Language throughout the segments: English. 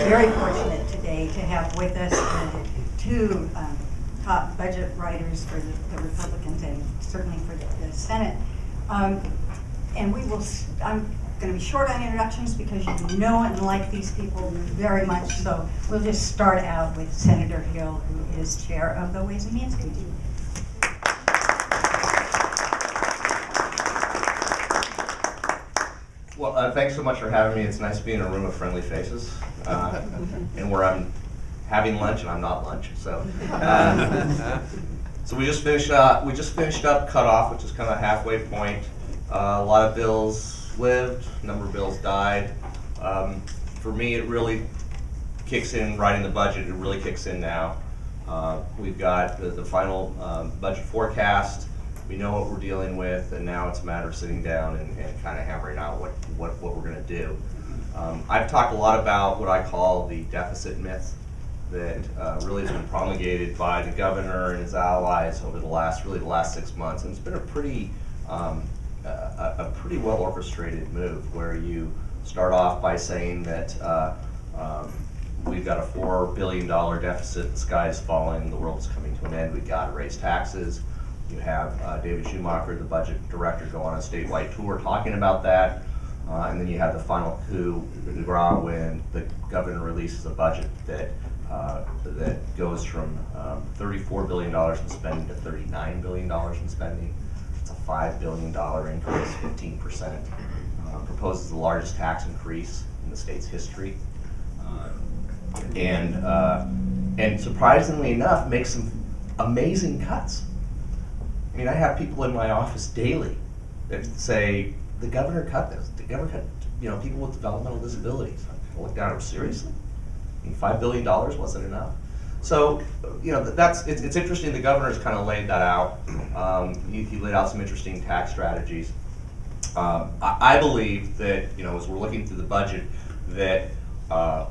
very fortunate today to have with us two top budget writers for the Republicans and certainly for the Senate. And we will, I'm going to be short on introductions because you know and like these people very much, so we'll just start out with Senator Hill, who is chair of the Ways and Means Committee. Well, thanks so much for having me. It's nice to be in a room of friendly faces, and where I'm having lunch and I'm not lunch. So, so we just finished up cutoff, which is kind of a halfway point. A lot of bills lived, a number of bills died. For me, it really kicks in writing the budget. It really kicks in now. We've got the final budget forecast. We know what we're dealing with, and now it's a matter of sitting down and kind of hammering out what we're going to do. I've talked a lot about what I call the deficit myth that really has been promulgated by the governor and his allies over the last 6 months, and it's been a pretty well orchestrated move where you start off by saying that we've got a $4 billion deficit, the sky is falling, the world is coming to an end, we've got to raise taxes. You have David Schumacher, the budget director, go on a statewide tour talking about that. And then you have the final coup de grace when the governor releases a budget that goes from $34 billion in spending to $39 billion in spending. It's a $5 billion increase, 15%. Proposes the largest tax increase in the state's history. And surprisingly enough, makes some amazing cuts. I mean, I have people in my office daily that say, the governor cut this. The governor cut, people with developmental disabilities. I look down at them, seriously? I mean, $5 billion wasn't enough. So, it's interesting. The governor's kind of laid that out. He laid out some interesting tax strategies. I believe that, as we're looking through the budget, that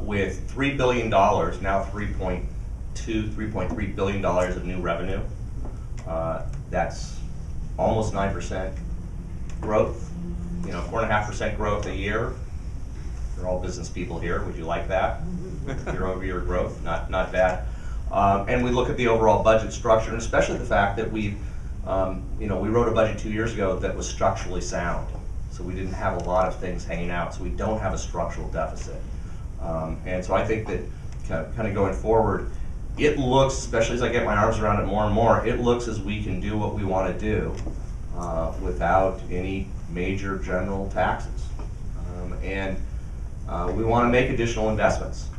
with $3 billion, now $3.3 billion of new revenue, that's almost 9% growth, 4.5% growth a year. You're all business people here. Would you like that? Year-over-year growth, not bad. And we look at the overall budget structure, and especially the fact that we wrote a budget 2 years ago that was structurally sound. So we didn't have a lot of things hanging out. So we don't have a structural deficit. And so I think that kind of going forward, it looks, especially as I get my arms around it more and more, it looks as we can do what we want to do without any major general taxes. And we want to make additional investments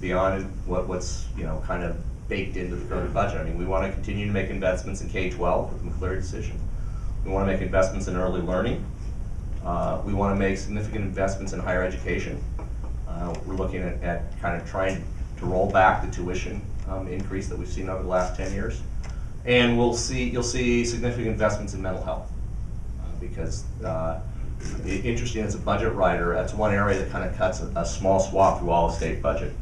beyond what's kind of baked into the current budget. I mean, we want to continue to make investments in K-12 with the McCleary decision. We want to make investments in early learning. We want to make significant investments in higher education. We're looking at kind of trying to roll back the tuition increase that we've seen over the last 10 years. And you'll see significant investments in mental health because interesting as a budget writer, that's one area that kind of cuts a small swath through all the state budget.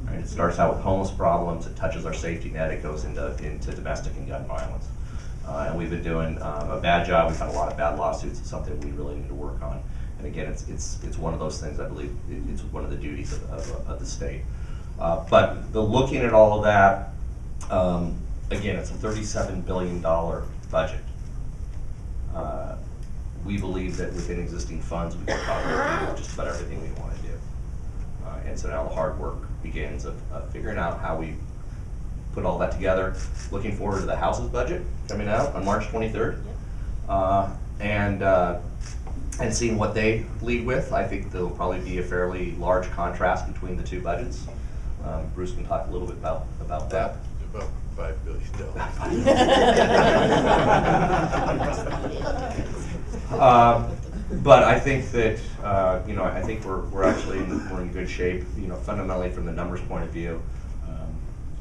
Right? It starts out with homeless problems, it touches our safety net, it goes into domestic and gun violence. And we've been doing a bad job. We've had a lot of bad lawsuits. It's something we really need to work on. And again, it's one of those things, I believe, it's one of the duties of the state. But looking at all of that, again, it's a $37 billion budget. We believe that within existing funds, we can probably do just about everything we want to do. And so now the hard work begins of figuring out how we put all that together. Looking forward to the House's budget coming out on March 23rd. And seeing what they lead with. I think there'll probably be a fairly large contrast between the two budgets. Bruce can talk a little bit about that. About $5 billion. But I think that I think we're actually in good shape. Fundamentally from the numbers point of view.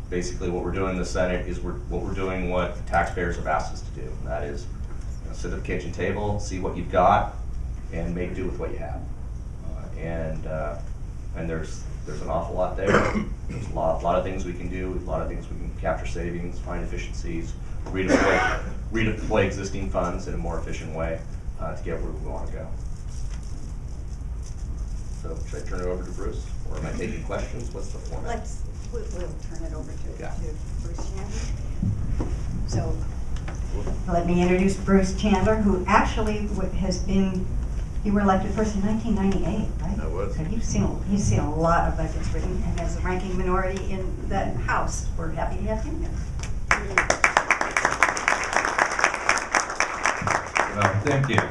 Basically, what we're doing in the Senate is we're doing what the taxpayers have asked us to do. And that is sit at the kitchen table, see what you've got, and make do with what you have. And there's an awful lot there. There's a lot of things we can do, a lot of things we can capture savings, find efficiencies, redeploy existing funds in a more efficient way to get where we want to go. So should I turn it over to Bruce, or am I taking questions? What's the format? We'll turn it over Yeah. to Bruce Chandler. So let me introduce Bruce Chandler, who actually you were elected first in 1998, right? I was. So you've seen a lot of budgets written, and as a ranking minority in the House, we're happy to have him here. Thank you.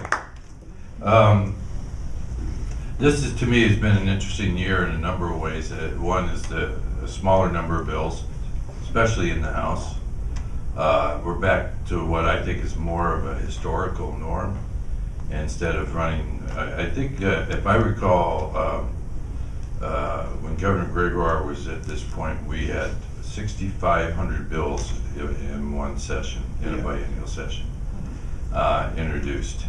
This is, to me, has been an interesting year in a number of ways. One is a smaller number of bills, especially in the House. We're back to what I think is more of a historical norm. Instead of running, I think if I recall, when Governor Gregoire was at this point, we had 6,500 bills in one session, in a biennial session, introduced.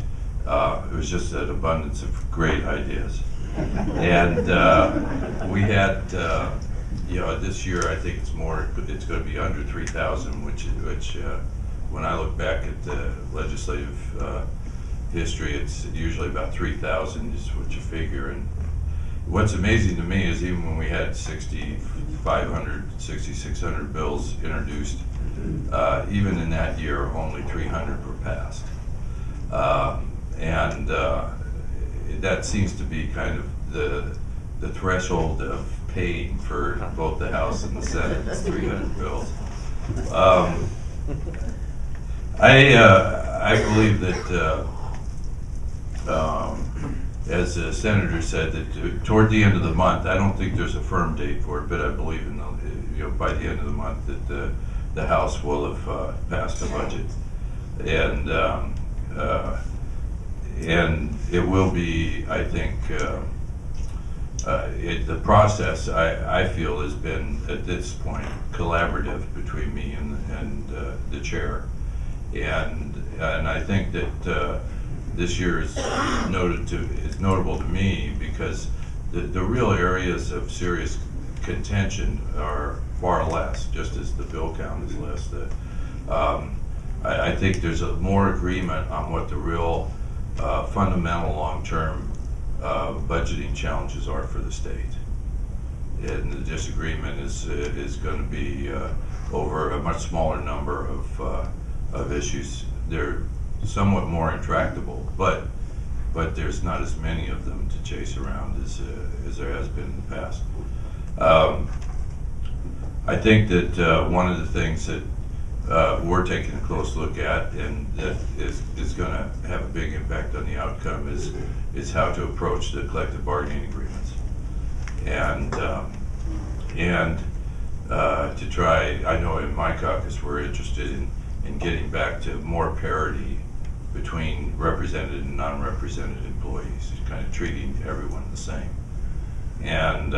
It was just an abundance of great ideas. And we had, this year I think it's going to be under 3,000, which when I look back at the legislative history, it's usually about 3,000 is what you figure. And what's amazing to me is even when we had 6,500, 6,600 bills introduced, even in that year, only 300 were passed. And that seems to be kind of the threshold of pain for both the House and the Senate, is 300 bills. I believe that, as the senator said, that toward the end of the month, I don't think there's a firm date for it, but I believe by the end of the month that the House will have passed a budget, and it will be, I think, the process I feel has been at this point collaborative between me and the chair, and I think that this year is notable to me because the real areas of serious contention are far less, just as the bill count is less. I think there's more agreement on what the real fundamental long-term budgeting challenges are for the state, and the disagreement is going to be over a much smaller number of issues. They're somewhat more intractable, but there's not as many of them to chase around as there has been in the past. I think that one of the things that we're taking a close look at, and that is going to have a big impact on the outcome, is how to approach the collective bargaining agreements, and to try. I know in my caucus we're interested in getting back to more parity between represented and non-represented employees, kind of treating everyone the same. And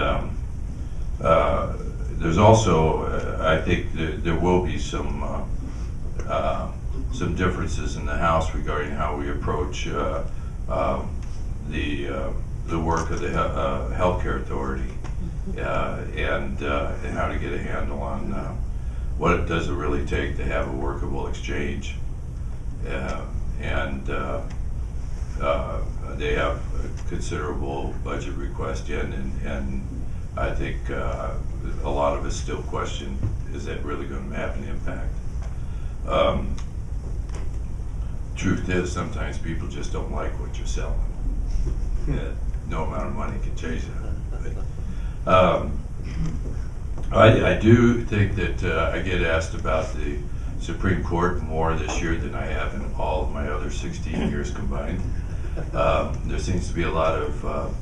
there's also, I think, there will be some differences in the House regarding how we approach the work of the Healthcare Authority, and how to get a handle on what does it really take to have a workable exchange. And they have a considerable budget request in, and I think a lot of us still question, is that really going to have an impact? Truth is, sometimes people just don't like what you're selling. No amount of money can change that. I do think that I get asked about the Supreme Court more this year than I have in all of my other 16 years combined. There seems to be a lot of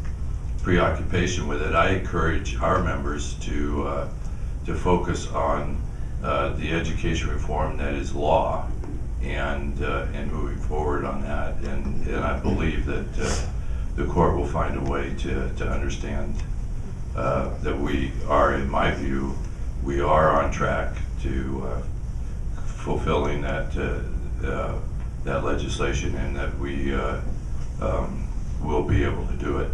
preoccupation with it. I encourage our members to focus on the education reform that is law, and moving forward on that. And I believe that the court will find a way to understand that we are, in my view, we are on track to fulfilling that legislation, and that we will be able to do it.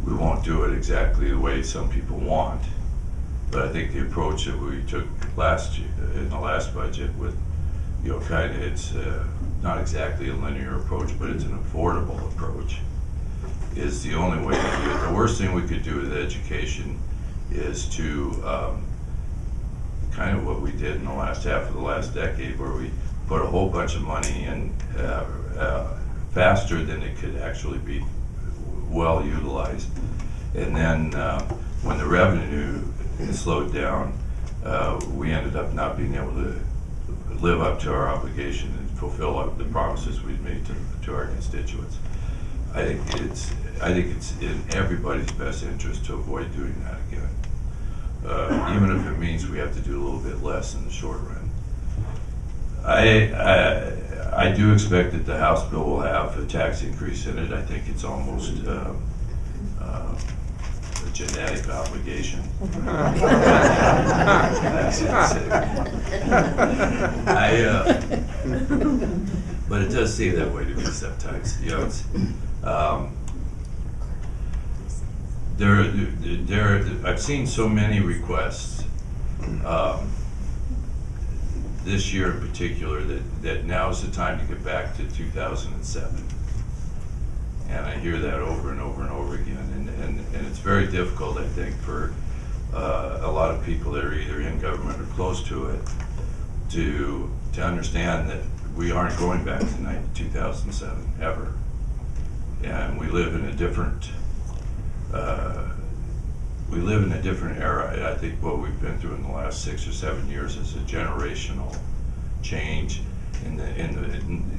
We won't do it exactly the way some people want, but I think the approach that we took last year, in the last budget, with kind of, it's not exactly a linear approach, but it's an affordable approach, is the only way to do it. The worst thing we could do with education is to kind of what we did in the last half of the last decade, where we put a whole bunch of money in faster than it could actually be well utilized. And then when the revenue slowed down, we ended up not being able to live up to our obligation and fulfill the promises we'd made to our constituents. I think it's in everybody's best interest to avoid doing that again, even if it means we have to do a little bit less in the short run. I do expect that the House bill will have a tax increase in it. I think it's almost a genetic obligation. But it does seem that way to me sometimes. You know, it's, I've seen so many requests this year in particular that now is the time to get back to 2007. And I hear that over and over and over again. And it's very difficult, I think, for a lot of people that are either in government or close to it to understand that we aren't going back to 2007 ever. And we live in a different era. I think what we've been through in the last 6 or 7 years is a generational change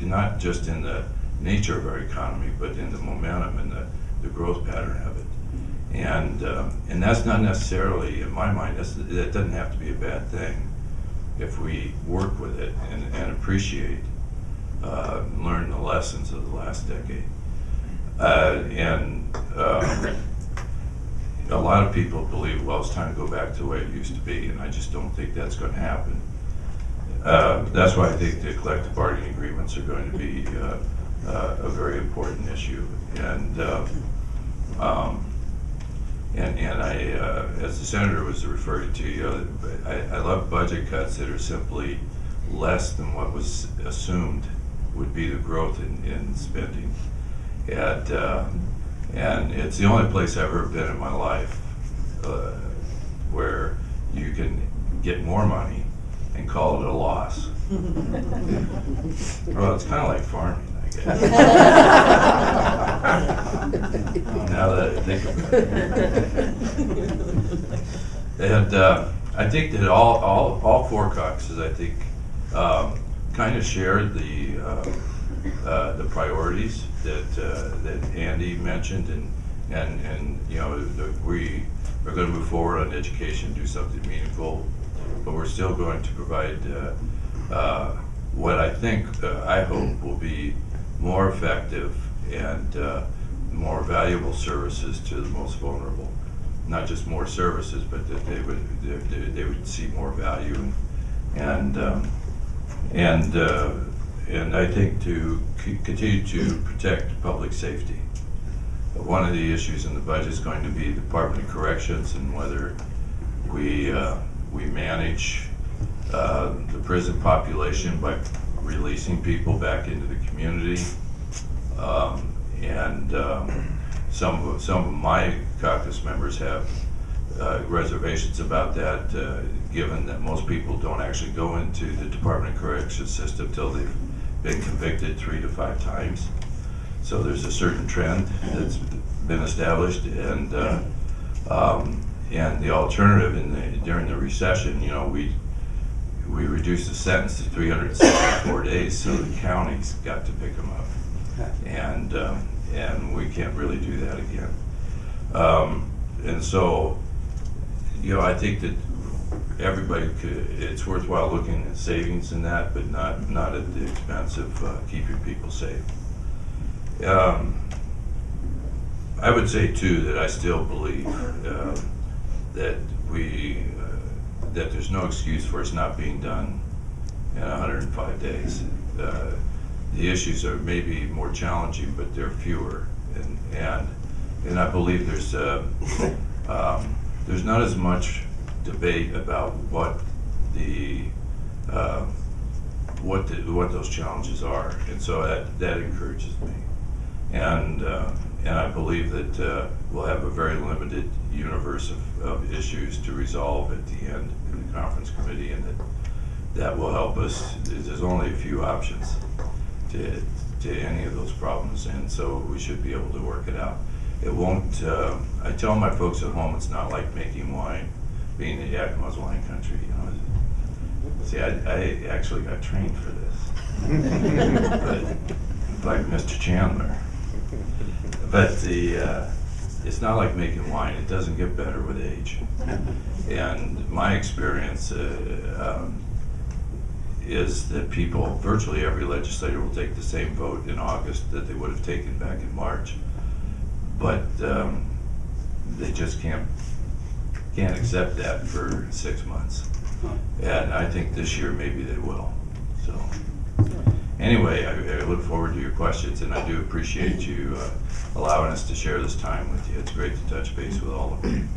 not just in the nature of our economy, but in the momentum and the growth pattern of it. And that's not necessarily, in my mind, that doesn't have to be a bad thing if we work with it and appreciate, learn the lessons of the last decade. A lot of people believe, well, it's time to go back to the way it used to be, and I just don't think that's going to happen. That's why I think the collective bargaining agreements are going to be a very important issue. And I, as the senator was referring to, I love budget cuts that are simply less than what was assumed would be the growth in spending. And it's the only place I've ever been in my life where you can get more money and call it a loss. Well, it's kind of like farming, I guess. Now that I think about it. And I think that all four caucuses, I think, kind of shared the priorities that Andy mentioned, and you know, we are going to move forward on education, do something meaningful, but we're still going to provide what I think, I hope, will be more effective and more valuable services to the most vulnerable. Not just more services, but that they would see more value, and I think to continue to protect public safety. One of the issues in the budget is going to be the Department of Corrections and whether we manage the prison population by releasing people back into the community. Some of my caucus members have reservations about that, given that most people don't actually go into the Department of Corrections system till they've been convicted 3 to 5 times. So there's a certain trend that's been established, and the alternative during the recession, you know, we reduced the sentence to 364 days, so the counties got to pick them up, and we can't really do that again. And so, you know, I think that everybody it's worthwhile looking at savings in that, but not at the expense of keeping people safe. I would say too that I still believe that that there's no excuse for us not being done in 105 days. The issues are maybe more challenging, but they're fewer, and I believe there's not as much debate about what those challenges are, and so that encourages me. And And I believe that we'll have a very limited universe of issues to resolve at the end in the conference committee, and that will help us. There's only a few options to any of those problems, and so we should be able to work it out. It won't, I tell my folks at home, it's not like making wine, being the Yakima's wine country, you know. See, I actually got trained for this, but like Mr. Chandler. But it's not like making wine. It doesn't get better with age. And my experience is that people, virtually every legislator will take the same vote in August that they would have taken back in March. But they just can't accept that for 6 months. And I think this year maybe they will. So anyway, I look forward to your questions, and I do appreciate you allowing us to share this time with you. It's great to touch base with all of you.